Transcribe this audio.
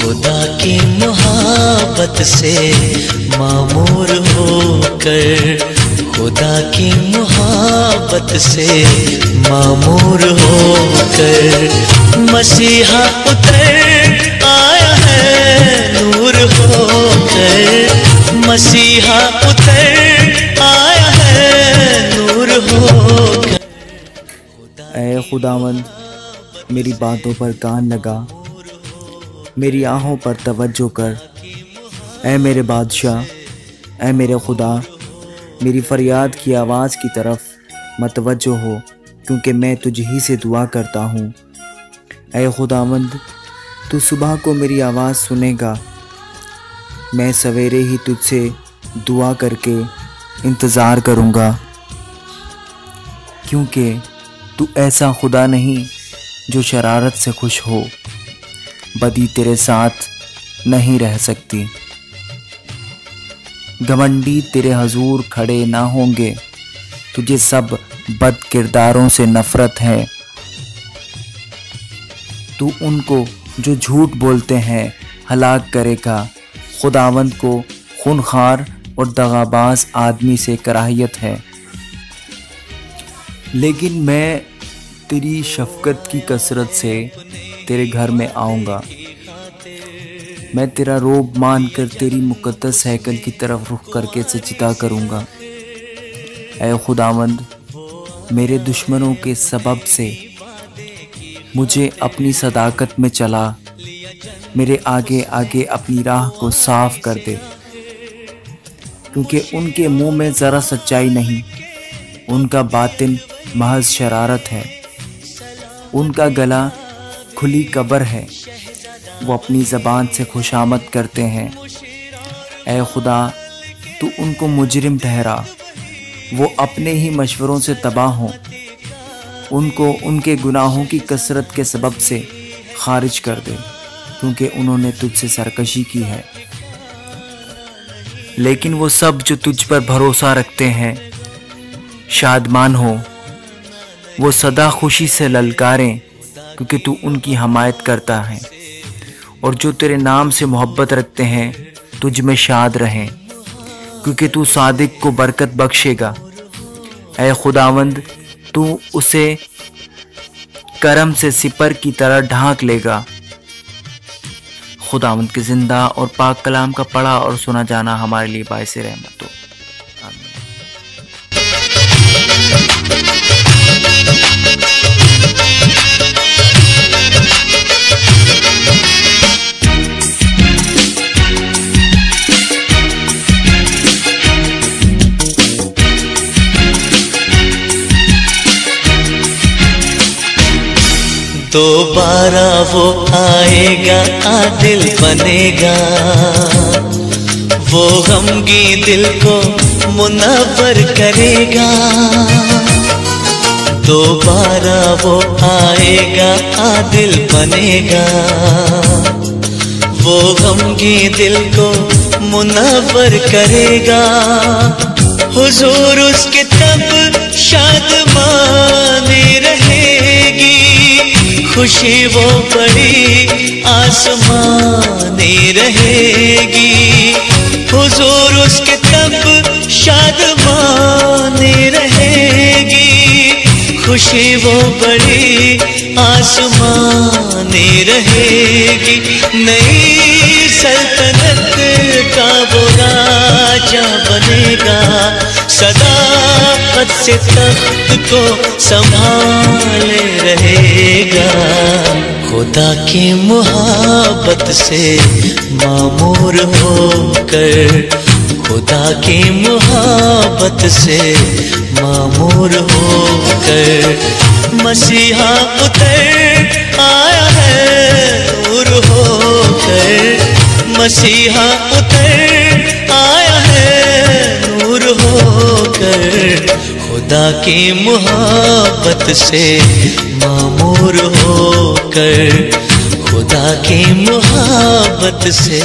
खुदा की मोहब्बत से मामूर होकर, खुदा की मोहब्बत से मामूर होकर मसीहा उतर आया है नूर होकर, मसीहा उतर आया है नूर होकर। ऐ खुदावंद मेरी बातों पर कान लगा, मेरी आहों पर तवज्जो कर। ऐ मेरे बादशाह, ऐ मेरे खुदा, मेरी फरियाद की आवाज़ की तरफ मतवज्जो हो, क्योंकि मैं तुझ ही से दुआ करता हूँ। ऐ खुदावंद तू सुबह को मेरी आवाज़ सुनेगा, मैं सवेरे ही तुझसे दुआ करके इंतज़ार करूँगा, क्योंकि तू ऐसा खुदा नहीं जो शरारत से खुश हो, बदी तेरे साथ नहीं रह सकती। घमंडी तेरे हजूर खड़े ना होंगे, तुझे सब बद किरदारों से नफरत है। तू उनको जो झूठ बोलते हैं हलाक करेगा, खुदावंद को खूनखार और दगाबाज आदमी से कराहियत है। लेकिन मैं तेरी शफकत की कसरत से तेरे घर में आऊँगा, मैं तेरा रोब मानकर तेरी मुक़द्दस हैकल की तरफ रुख करके सजदा करूँगा। ऐ खुदावंद मेरे दुश्मनों के सबब से मुझे अपनी सदाकत में चला, मेरे आगे आगे अपनी राह को साफ कर दे, क्योंकि उनके मुंह में ज़रा सच्चाई नहीं, उनका बातिन महज शरारत है, उनका गला खुली कब्र है, वो अपनी ज़बान से खुशामद करते हैं। ऐ खुदा तू उनको मुजरिम ठहरा, वो अपने ही मशवरों से तबाह हों, उनको उनके गुनाहों की कसरत के सबब से खारिज कर दे, क्योंकि उन्होंने तुझसे सरकशी की है। लेकिन वो सब जो तुझ पर भरोसा रखते हैं शादमान हो, वो सदा खुशी से ललकारें, क्योंकि तू उनकी हमायत करता है, और जो तेरे नाम से मोहब्बत रखते हैं तुझ में शाद रहें, क्योंकि तू सादिक को बरकत बख्शेगा। ऐ खुदावंद तू उसे करम से सिपर की तरह ढांक लेगा। खुदावंद के जिंदा और पाक कलाम का पढ़ा और सुना जाना हमारे लिए बाइस रहमत हो। दोबारा वो आएगा आदिल बनेगा, वो गमगी दिल को मुनव्वर करेगा। दोबारा वो आएगा आदिल बनेगा, वो गमगी दिल को मुनव्वर करेगा। हुजूर उसके तब शादमानी रहेगी, खुशी वो बड़ी आसमानी रहेगी। हुजूर उसके तब शादमानी रहेगी, खुशी वो बड़ी आसमानी रहेगी। नई सल्तनत का वो राजा बनेगा, सदाकत से तख्त को संभाले रहेगा। खुदा की मोहब्बत से मामूर होकर, खुदा की मोहब्बत से मामूर होकर मसीहा उतर आया है नूर होकर, मसीहा उतर आया है नूर होकर। खुदा की मोहब्बत से मामूर होकर, खुदा की मोहब्बत से